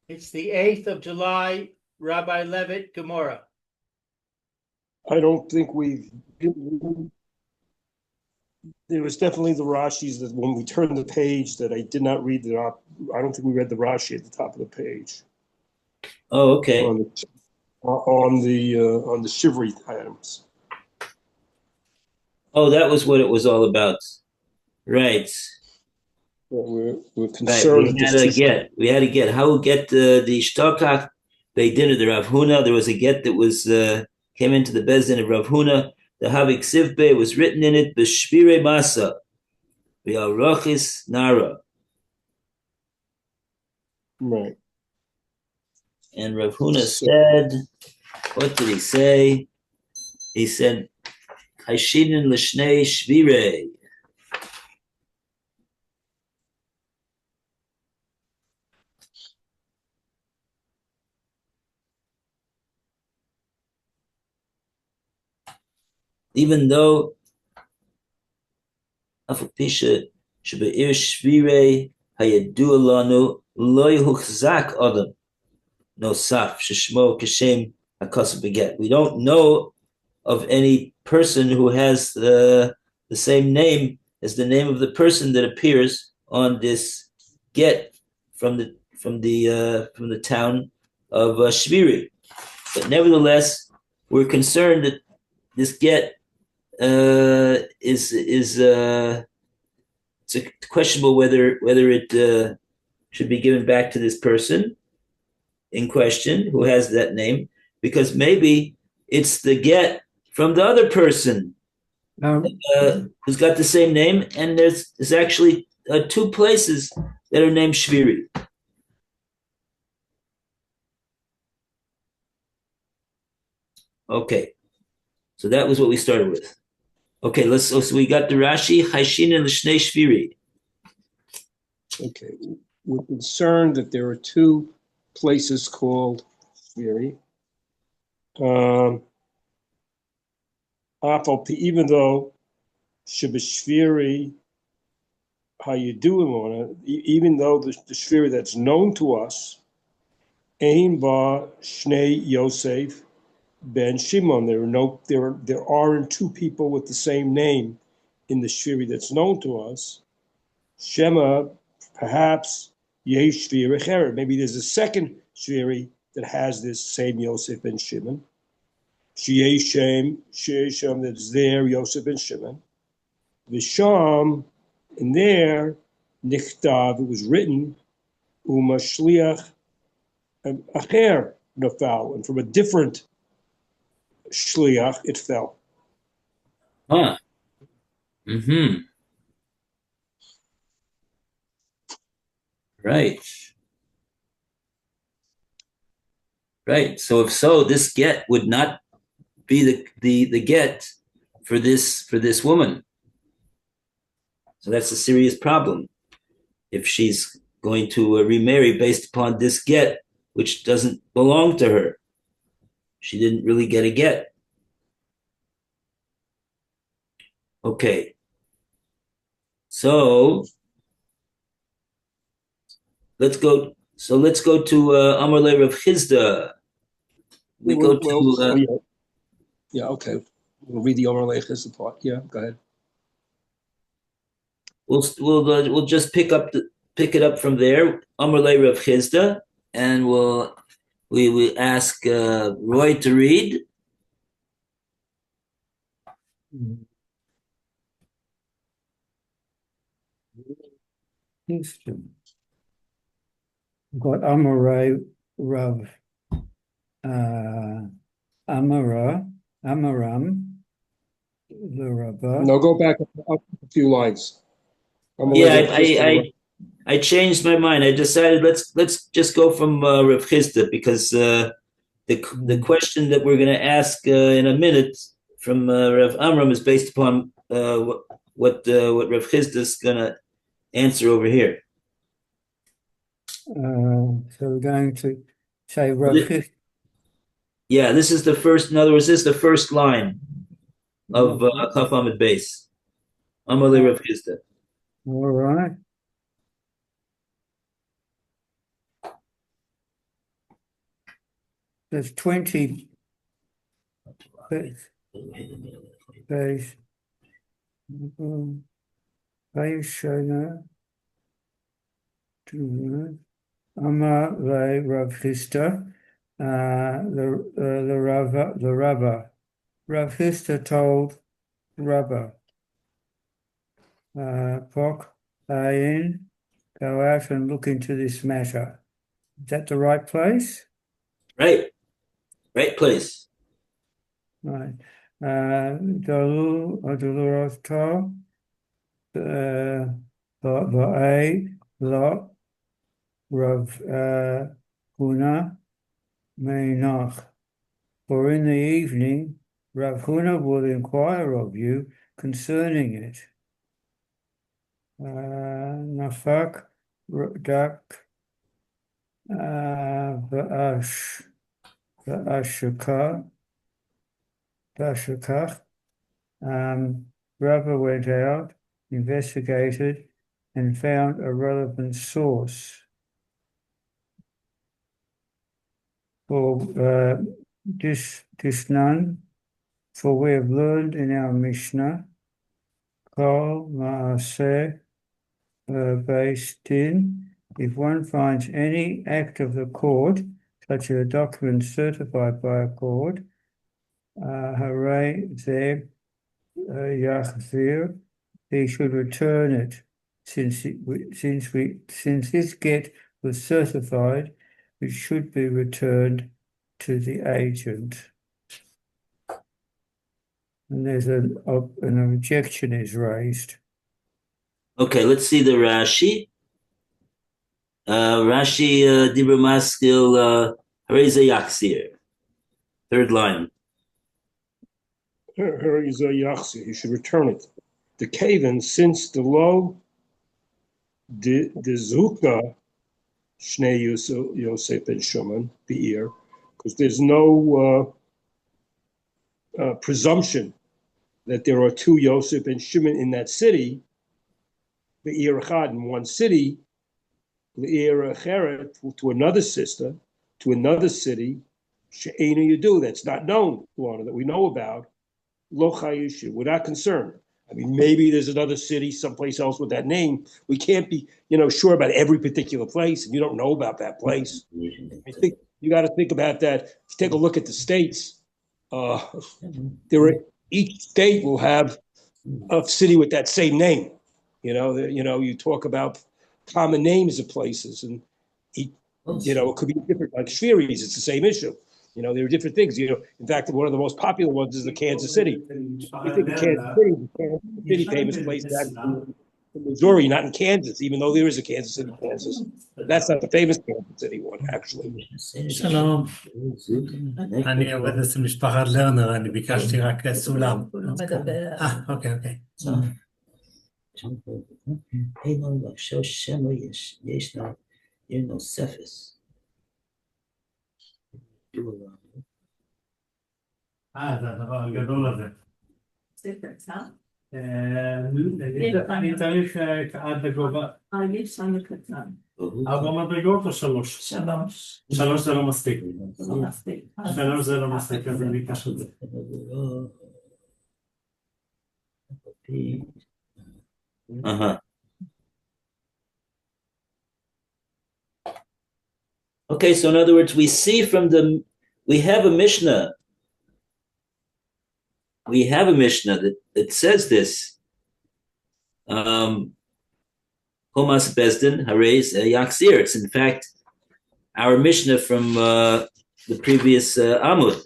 It's the 8th of July, Rabbi Levitt, Gemora. I don't think there was definitely the Rashi's that when we turned the page that I did not read I don't think we read the Rashi at the top of the page Oh, okay. on the Shivri items. Oh, that was what it was all about. Right. We're Right. concerned that there's two. We had to get. How get the Shtokach? They did it. The Rav Huna. There was a get that was came into the Bezdin of Rav Huna. The Havik Sivbe was written in it. B'Shvire Masa. V'Alrochis Nara. Right. And Rav Huna So, said, what did he say? He said, Chashinin l'shnei shvire. Even though Afapisha shebe'ir shvire hayadu lanu lo yehuchzak adam nosaf sheshmo kashem hakasab beget. We don't know of any person who has the same name as the name of the person that appears on this get from the town of Shviri. But nevertheless, we're concerned that this get is it's questionable whether it should be given back to this person in question who has that name, because maybe it's the get from the other person who's got the same name, and there's actually two places that are named Shviri. Okay, so that was what we started with. Okay, so we got the Rashi Chayshin and Lishnei Shviri. okay, we're concerned that there are two places called Shviri. Even though Shibashviri, how you doing on it, even though the Shviri that's known to us, Ein Ba Shnei Yosef Ben Shimon. There aren't two people with the same name in the Shviri that's known to us. Shema, perhaps Yesh Shviri Cheret. Maybe there's a second Shviri that has this same Yosef Ben Shimon. Sheyeshem that's there, Yosef Ben Shimon. Visham, in there, Nichtav, it was written, Umashliach Acher Nafal, and from a different Shliach, it fell. Huh. Mm-hmm. Right. Right. So if so, this get would not be the get for this woman. So that's a serious problem. If she's going to remarry based upon this get, which doesn't belong to her, she didn't really get a get. Okay. So let's go. So let's go to Amar Le Rav Chizda. We go to yeah, okay. We'll read the Omer Leichis part. Yeah, go ahead. we'll just pick it up from there. Amar Le Rav Chizda, and we ask Roy to read. Got Amorai Rav Amaram, the Rabbah. No, go back up a few lines. Yeah, I changed my mind. I decided let's just go from Rav Chizda, because the question that we're going to ask in a minute from Rav Amram is based upon what Rav Chizda is going to answer over here. So we're going to say Rav Chizda. Yeah, this is the first. In other words, this is the first line of Kaf Amid base. Amalei Rav Chizda. All right. there's 20 page Shona Amar Le Rav Hista, the Rabbah. Rav Hista told Rabbah, Pok Ayin, go out and look into this matter. Is that the right place? Right place. Right. Dalu Adulurata Ba'ay Lot Rav Huna Meinach. For in the evening Rav Huna will inquire of you concerning it. Nafak Dak Bashakach. Rabba went out, investigated, and found a relevant source for this none, for we have learned in our Mishnah, Kol Maaseh Beis Din, if one finds any act of the court, such as a document certified by a court, Hare Zeb Yachzir, he should return it, since this get was certified, it should be returned to the agent. And there's an objection is raised. Okay, let's see the Rashi. Rashi Dibra Maskil Hareza Yaksir. Third line. He should return it. The Kavan, since the law, the Zukna, Shnei Yosef and Shuman, Be'ir, because there's no presumption that there are two Yosef and Shimon in that city, Be'ir Echad in one city, Le'ir Echeret to another sister, to another city, She'ena Yadu, that's not known, that we know about, Lo Chayishu, we're not concerned. I mean, maybe there's another city someplace else with that name. We can't be, sure about every particular place, and you don't know about that place. I think you got to think about that. If you take a look at the states, each state will have a city with that same name. You talk about common names of places, and it could be different. Like Shviris, it's the same issue. There are different things. In fact, one of the most popular ones is the Kansas City. You think of Kansas City, famous place in Missouri, not in Kansas, even though there is a Kansas City, Kansas. But that's not the famous Kansas City one, actually. שלום, אני עובד אצל משפחת לרנר, אני ביקשתי רק סולם. אוקיי. זה הדבר הגדול הזה. זה קצר? אני צריך עד לגובה. יש לנו קצר. 4 מדרגות או 3? 3 זה לא מספיק. 3 זה לא מספיק, אז אני אקח את זה. Okay, so in other words, we see we have a Mishnah. We have a Mishnah that says this. Homas Bezdin, Harez Yaksir. It's in fact our Mishnah from the previous Amud.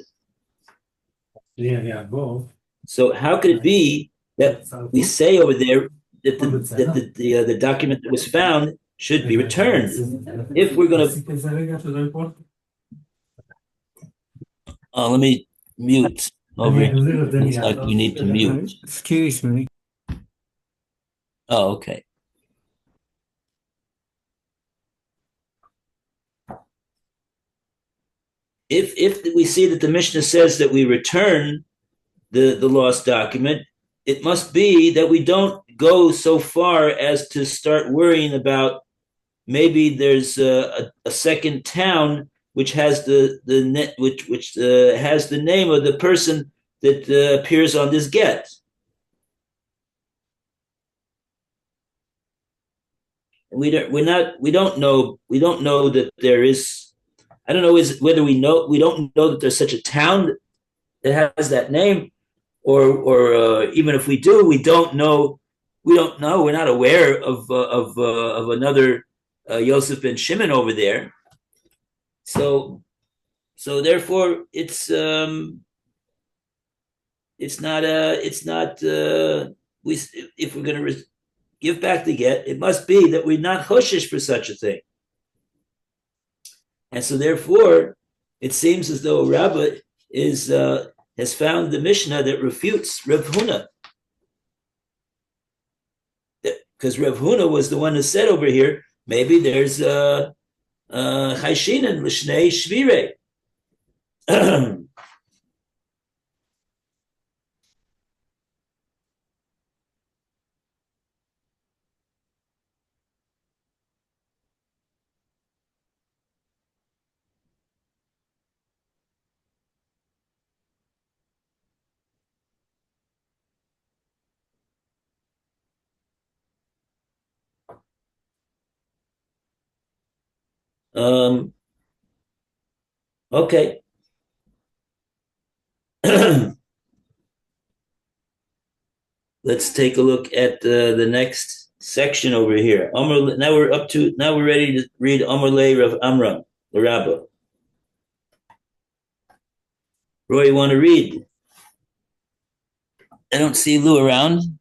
So how could it be that we say over there that the document that was found should be returned? If we're going to... let me mute over here. Looks like we need to mute. Excuse me. Oh, okay. If we see that the Mishnah says that we return the lost document, it must be that we don't go so far as to start worrying about maybe there's a second town which has the net which has the name of the person that appears on this get. We don't know that there is. I don't know whether we don't know that there's such a town that has that name, or even if we do, we don't know. We're not aware of another Yosef ben Shimon over there. So therefore, it's not we if we're going to give back the get, it must be that we're not choshesh for such a thing. And so therefore, it seems as though Rabbah has found the Mishnah that refutes Rav Huna. Because Rav Huna was the one who said over here, maybe there's Chayshinan l'shnei shvirei. Okay. Let's take a look at the next section over here. Now we're ready to read Amar Le Rav Amram, the Rabbah. Roy, you want to read? I don't see Lou around.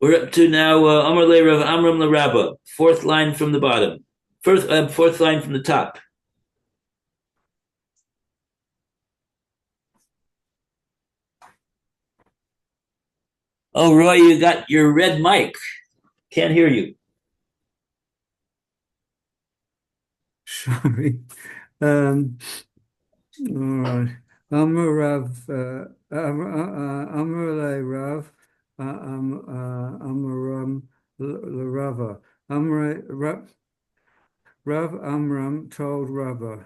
We're up to now Amar Le Rav Amram the Rabbah, fourth line from the bottom, fourth line from the top. Oh, Roy, you got your red mic. Can't hear you. Sorry. All right. Amar Rav, Amar Le Rav, Amaram Rava. Rav Amram told Rava,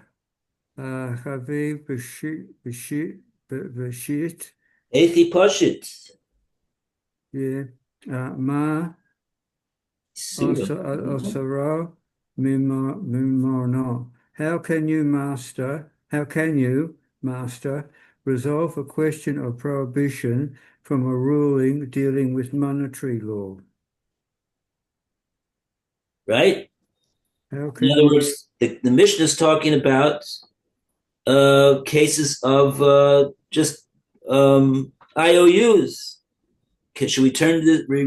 Chaviv B'shit. Eithi Pashit. Yeah. Ma Osara Mimono. How can you, Master, resolve a question of prohibition from a ruling dealing with monetary law? Right? How can In other words, the Mishnah is talking about cases of just IOUs. Should we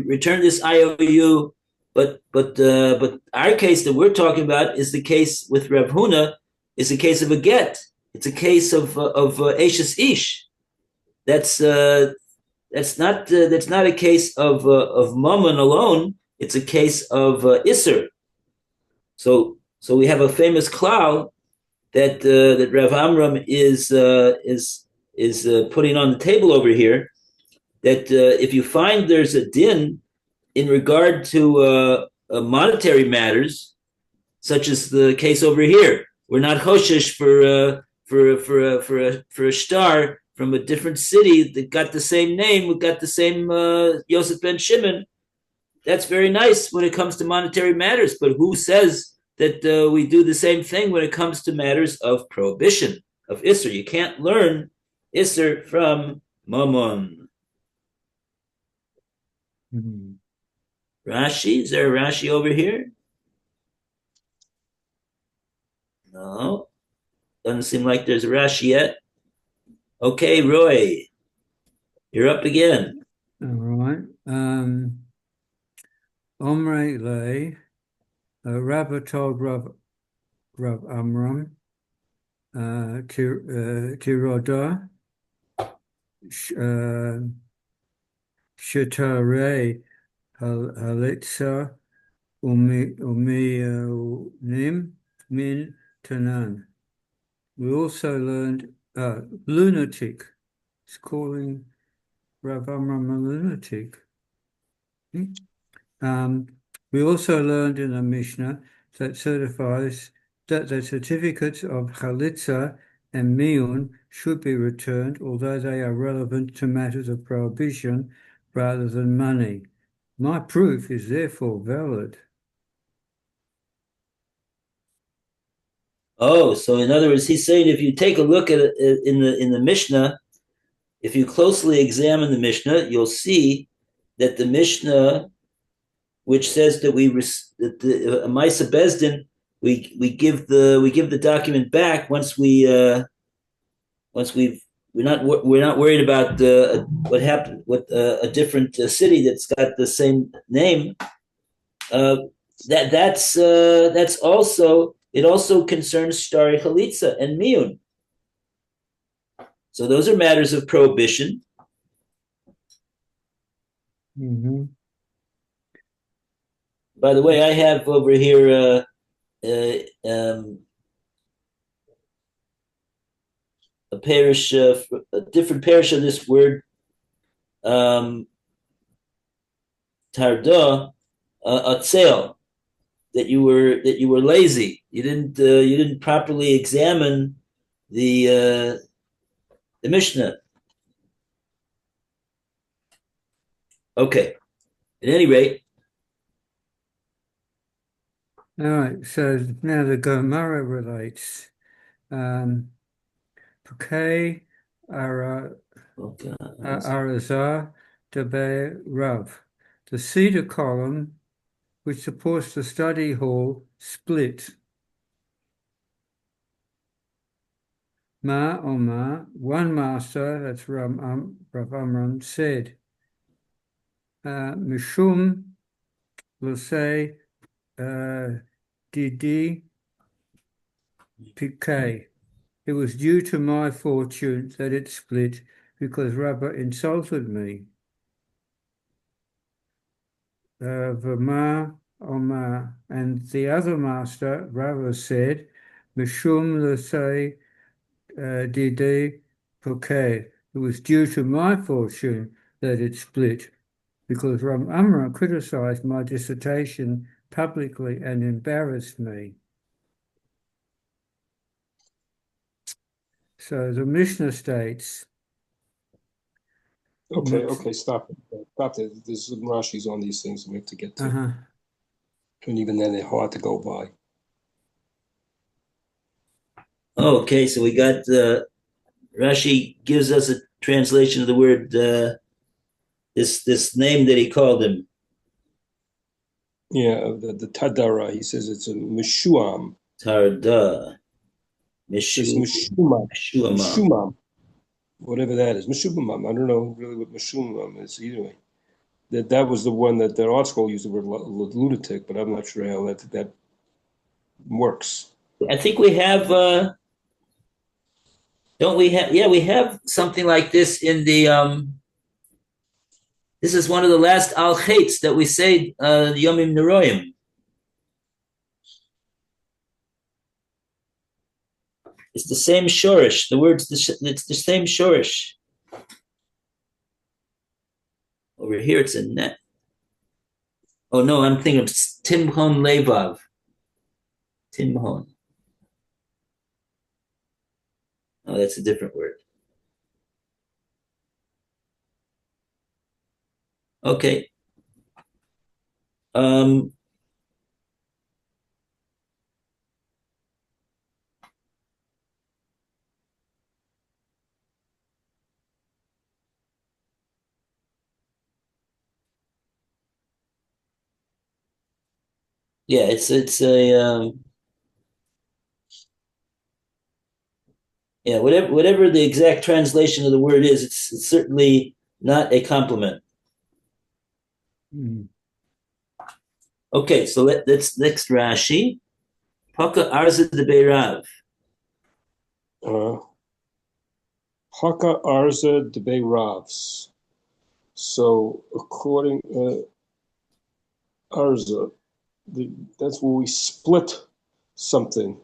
return this IOU? But our case that we're talking about is the case with Rav Huna. Is a case of a get. It's a case of Eishes Ish. That's not a case of Mammon alone. It's a case of Isser. So we have a famous klal that Rav Amram is putting on the table over here. That if you find there's a din in regard to monetary matters, such as the case over here, we're not choshesh for a star from a different city that got the same name, who got the same Yosef ben Shimon. That's very nice when it comes to monetary matters, but who says that we do the same thing when it comes to matters of prohibition, of Isser? You can't learn Isser from Mammon. Rashi, is there a Rashi over here? No, doesn't seem like there's a Rashi yet. Okay, Roy, you're up again. All right. Omrei Le, Rabba told Rav Amram, Tiroda, Shetare Halitza Nim Min Tanan. We also learned lunatic, It's calling Rav Amram a lunatic. We also learned in the Mishnah that certifies that the certificates of Chalitza and Miyun should be returned, although they are relevant to matters of prohibition rather than money. My proof is therefore valid. Oh, so in other words, he's saying if you take a look at it in the Mishnah, if you closely examine the Mishnah, you'll see that the Mishnah, which says that that the Maisa Bezdin, we give the document back once we're not worried about what happened with a different city that's got the same name. That's also, it also concerns Shtari Chalitza and Miyun. So those are matters of prohibition. Mm-hmm. By the way, I have over here a parish, a different parish of this word, Tarda, Atzel, that you were lazy. You didn't properly examine the Mishnah. Okay. At any rate. All right, so now the Gemora relates. Pekei Arazah Debe Rav. The cedar column, which supports the study hall, split. Ma Omar, one master, that's Rav Amram, said, Mishum will say, Didi Pikei. It was due to my fortune that it split because Rabba insulted me. Vama Omar, and the other master, Rabba, said, Mishum Lasei Didi Pikei. It was due to my fortune that it split because Rav Amram criticized my dissertation publicly and embarrassed me. So the Mishnah states. Okay, stop it. There's some Rashi's on these things we have to get to. And even then, they're hard to go by. Okay, so we got Rashi gives us a translation of the word this name that he called him. Yeah, the Tadara. He says it's a Meshuam. Tarda. Meshumam. Whatever that is. Meshumam. I don't know really what Meshumam is either way. That was the one that the art school used the word lunatic, but I'm not sure how that works. I think we have don't we have, yeah, we have something like this in the this is one of the last al chaitz that we say Yomim Neroim. It's the same shorish. The word's it's the same shorish. Over here it's a net. Oh no, I'm thinking of Timhon Levav. Timhon. Oh, that's a different word. Okay. Yeah, it's a yeah, whatever the exact translation of the word is, it's certainly not a compliment. Okay, so let's next Rashi. Paka Arza de Beirav. Haka Arza de Beiravs. So according Arza, that's where we split something.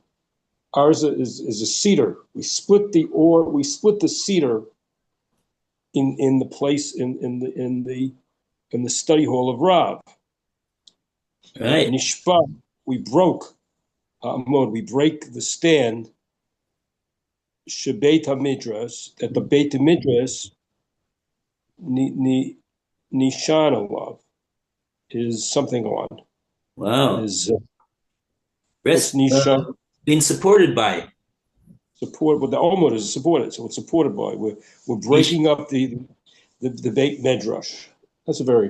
Arza is a cedar. We split the cedar in the place in the study hall of Rav. Right. Nishpa, we broke. We break the stand. Shebeit Midrash, that the Beit Midrash Nishana Love is something on. Wow. Is Rest, Nishan being supported by. support? Well, the Omud is supported, so it's supported by. We're breaking up the Beit Midrash. That's a very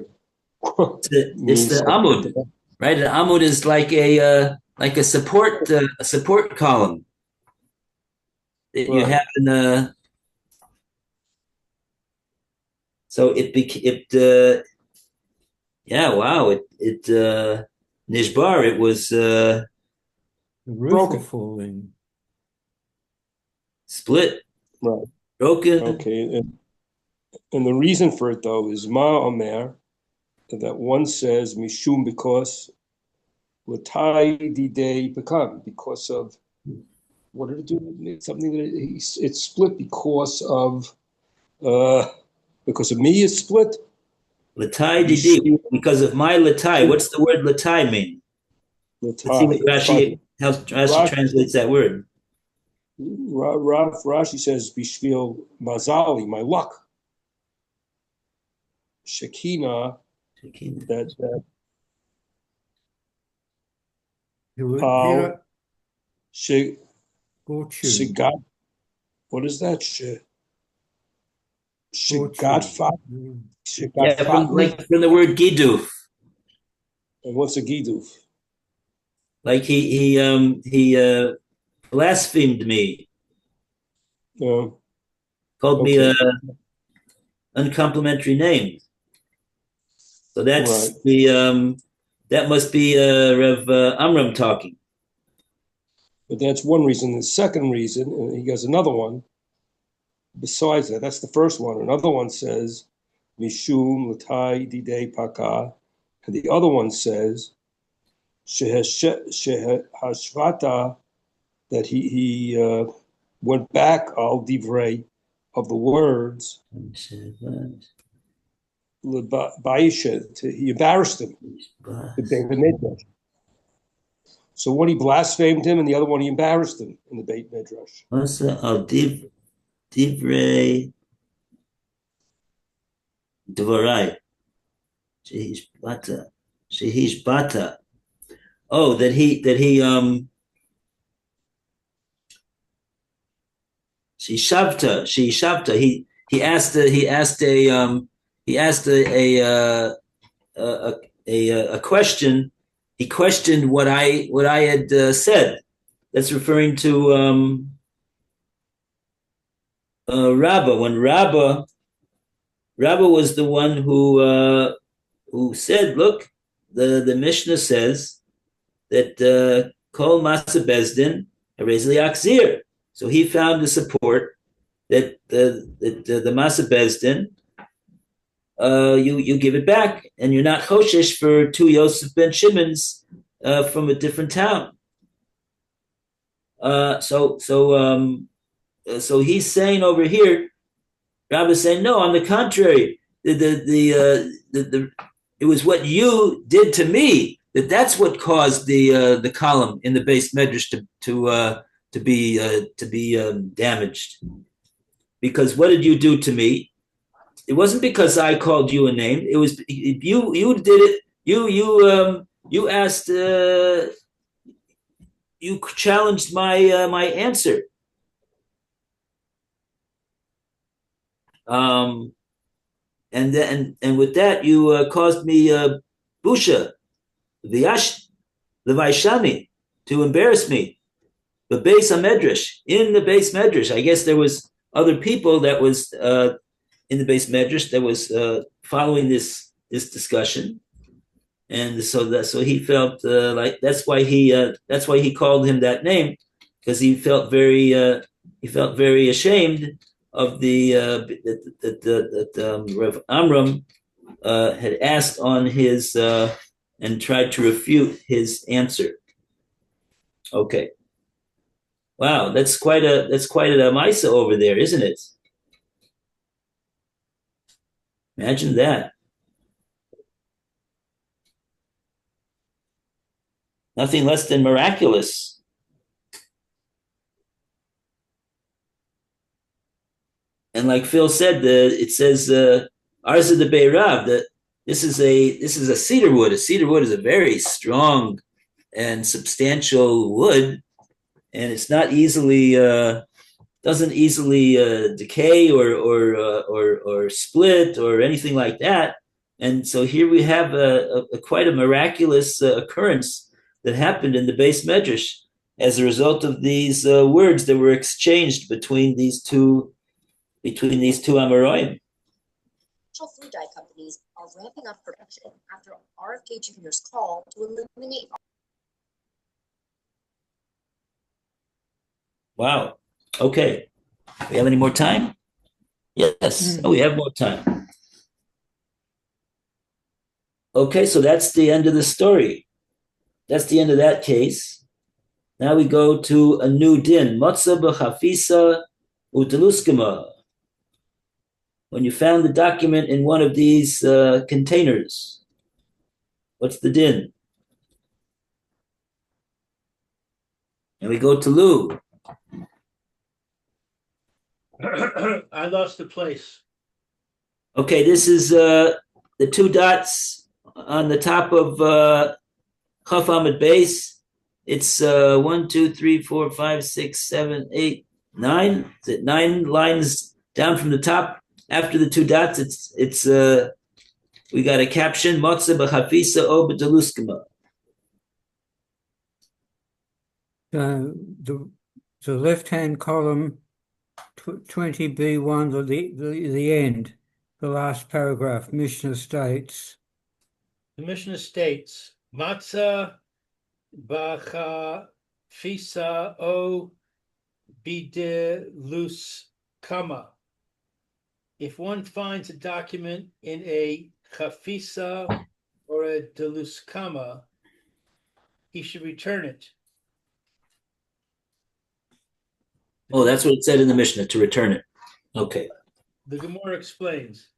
It's the Amud, right? An Amud is like a support column that you Right. have in the. So yeah, wow, it Nishbar, it was The roof Broken. is falling. split, Right. broken. Okay. And the reason for it though is Ma Omer, that one says Mishum because Latai Didei Pekan, because of what did it do? It's something that it's split because of me is split. Latai Didi, because of my Latai. What's the word Latai mean? Let's see what how Rashi translates that word. Rashi says Bishvil Mazali, my luck. Shekinah, that she got, what is that? She got fat. Yeah, from the word giduf. And what's a giduf? Like he blasphemed me. Called me a uncomplimentary name. So that's right. that must be Rev Amram talking. But that's one reason. The second reason, and he has another one. Besides that, that's the first one. Another one says, Mishum Latai Didei Paka. And the other one says, Shehashvata, that he went back al divrei of the words. He embarrassed him. So one he blasphemed him, and the other one he embarrassed him in the Beit Midrash. Divrei Dvarai. Shehish Bata. Oh, that he she shavta. He asked a question. He questioned what I had said. That's referring to Rabbah. When Rabbah was the one who said, "Look, the Mishnah says that Kol Masa Bezdin Harezli Akzir." So he found the support that the Masa Bezdin, you give it back, and you're not choshesh for two Yosef ben Shimon's from a different town. So he's saying over here, Rabbi's saying, no, on the contrary, it was what you did to me that's what caused the column in the base medrash to be damaged. Because what did you do to me? It wasn't because I called you a name. It was you did it. You asked. You challenged my answer. And with that you caused me busha, levaishani, to embarrass me. The base medrash, in the base medrash, I guess there was other people that was in the base medrash that was following this discussion, and so he felt like that's why he called him that name, because he felt very ashamed of that Rev Amram had asked on his and tried to refute his answer. Okay. Wow, that's quite a Maisa over there, isn't it? Imagine that. Nothing less than miraculous. And like Phil said, it says Arza de Beirav, that this is a cedar wood. A cedar wood is a very strong and substantial wood, and it's not easily doesn't easily decay or split or anything like that. And so here we have a quite a miraculous occurrence that happened in the base medrash as a result of these words that were exchanged between these two Amoraim. Food dye companies are ramping up production after RFK Jr.'s call to eliminate. Wow. Okay. We have any more time? Yes. Oh, we have more time. Okay, so that's the end of the story. That's the end of that case. Now we go to a new din. Matzah b'chafisa uteluskema. When you found the document in one of these containers, what's the din? And we go to Lou. I lost the place. Okay, this is the two dots on the top of Chaf Amud base. It's 1, 2, 3, 4, 5, 6, 7, 8, 9. Is it 9 lines down from the top? After the two dots, it's we got a caption: Matzah b'chafisa o b'deluskema. The left-hand column, 20b1, the end, the last paragraph, Mishnah states. The Mishnah states, Matzah b'chafisa o b'delus kama. If one finds a document in a chafisa or a deluskama, he should return it. Oh, that's what it said in the Mishnah, to return it. Okay. The Gemora explains,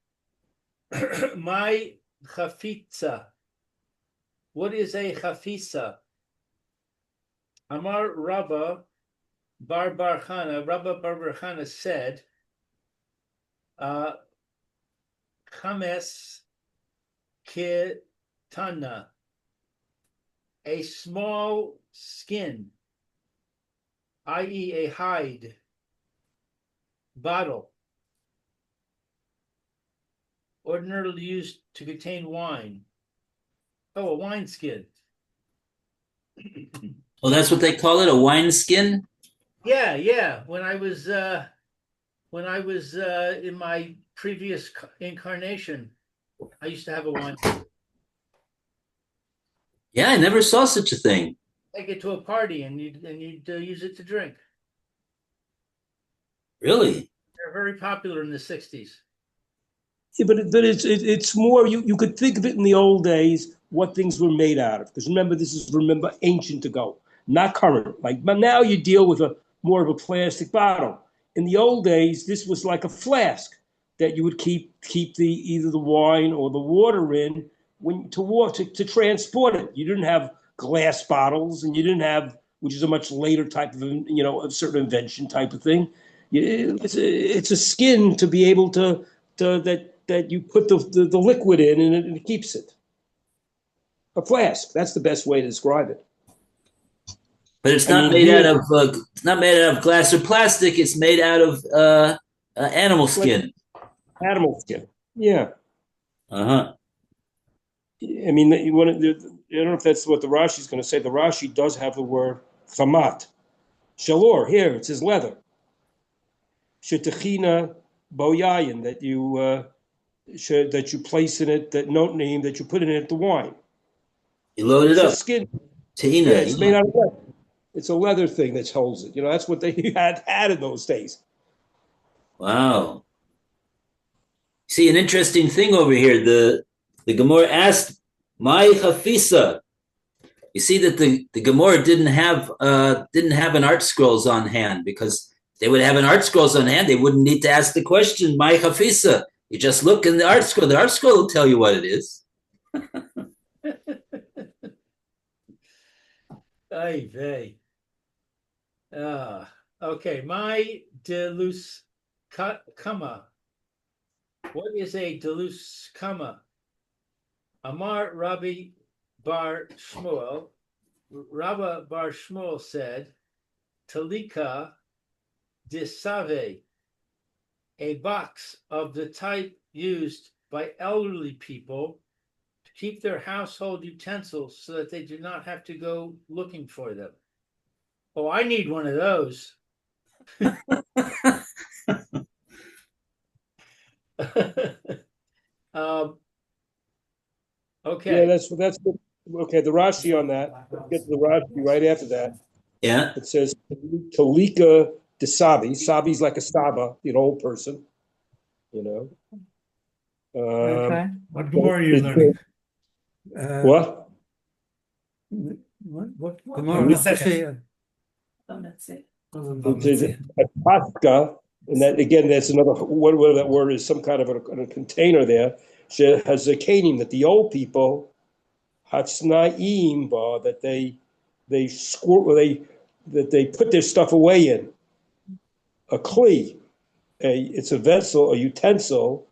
my chafitza. What is a chafisa? Amar Rabba Bar Chana said, Chames Ketana, a small skin, i.e. a hide, bottle, ordinarily used to contain wine. Oh, a wine skin. Oh, that's what they call it, a wine skin? Yeah. When I was in my previous incarnation, I used to have a wine skin. Yeah, I never saw such a thing. Take it to a party and you'd use it to drink. Really? They're very popular in the 60s. Yeah, but it's more, you could think of it in the old days, what things were made out of. Because remember ancient ago, not current. Like, but now you deal with more of a plastic bottle. In the old days, this was like a flask that you would keep either the wine or the water in to transport it. You didn't have glass bottles, and you didn't have, which is a much later type of a certain invention type of thing. It's a skin to be able to that you put the liquid in, and it keeps it. A flask. That's the best way to describe it. But it's not made out of glass or plastic. It's made out of animal skin. Animal skin. Yeah. Uh-huh. I mean, I don't know if that's what the Rashi is going to say. The Rashi does have the word chamat. Shalor, here, it says leather. Shetechina boyayin, that you place in it, that you put in it the wine. You load it up. Skin. Tahina. Yeah, it's made out of leather. It's a leather thing that holds it. That's what they had in those days. Wow. See, an interesting thing over here. The Gemora asked, "My chafisa." You see that the Gemora didn't have an art scrolls on hand, because if they would have an art scrolls on hand, they wouldn't need to ask the question, "My chafisa." You just look in the art scroll. The art scroll will tell you what it is. Ay vey. Okay, my delus kama. What is a delus kama? Amar Rabbi Bar Shmuel. Rabba Bar Shmuel said, Talika disave, a box of the type used by elderly people to keep their household utensils so that they do not have to go looking for them. Oh, I need one of those. Okay. Yeah, that's good. Okay. The Rashi on that. Let's get to the Rashi right after that. Yeah. It says Talika de Sabi. Sabi's like a Saba, an old person. You know. Okay. What Gemora are you learning? What? What? Gemara Metzia. Oh, that's it. It's a paska, and that again, that's another whatever that word is, some kind of a container there. She has a caning that the old people hatsnaim that they squirt, that they put their stuff away in. A kli, it's a vessel, a utensil.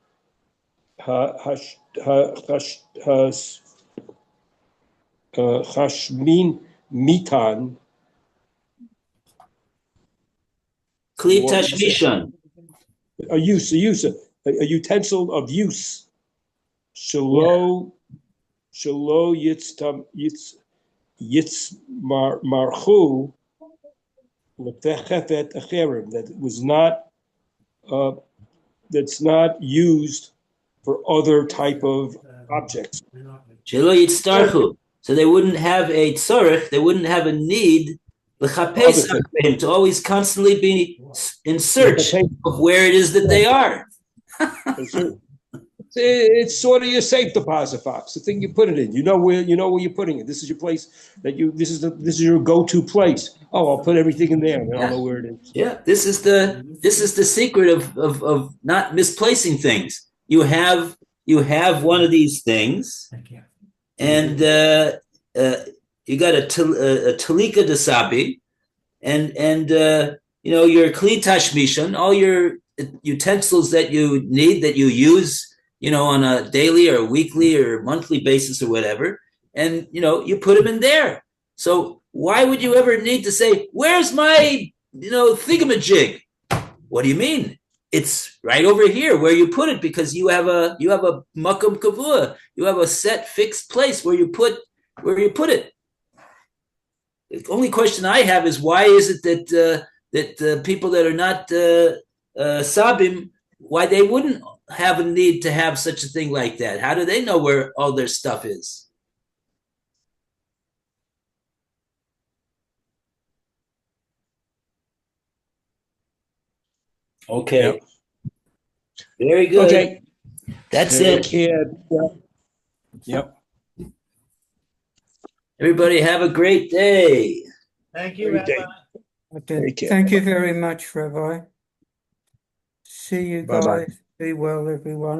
Hashmin mitan. Kli tashmishan. A utensil of use. Shalo yitz marchu lefechefet acherim, that was not that's not used for other type of objects. Shelo yitztarchu. So they wouldn't have a tzorich, they wouldn't have a need to always constantly be in search of where it is that they are. It's sort of your safe deposit box, the thing you put it in. You know where you're putting it. This is your place this is your go-to place. Oh, I'll put everything in there. I don't know where it is. Yeah, this is the secret of not misplacing things. You have one of these things, and you got a talika desabi, and your kli tashmishan, all your utensils that you need, that you use, on a daily or weekly or monthly basis or whatever, and you put them in there. So why would you ever need to say, where's my thingamajig? What do you mean? It's right over here where you put it, because you have a makom kavua, you have a set fixed place where you put it. The only question I have is, why is it that people that are not sabim, why they wouldn't have a need to have such a thing like that? How do they know where all their stuff is? Okay. Yep. Very good. Okay. That's it. Yep. Everybody have a great day. Thank you, Rabbi. Okay. Thank you very much, Rabbi. See you guys. Bye-bye. Be well, everyone.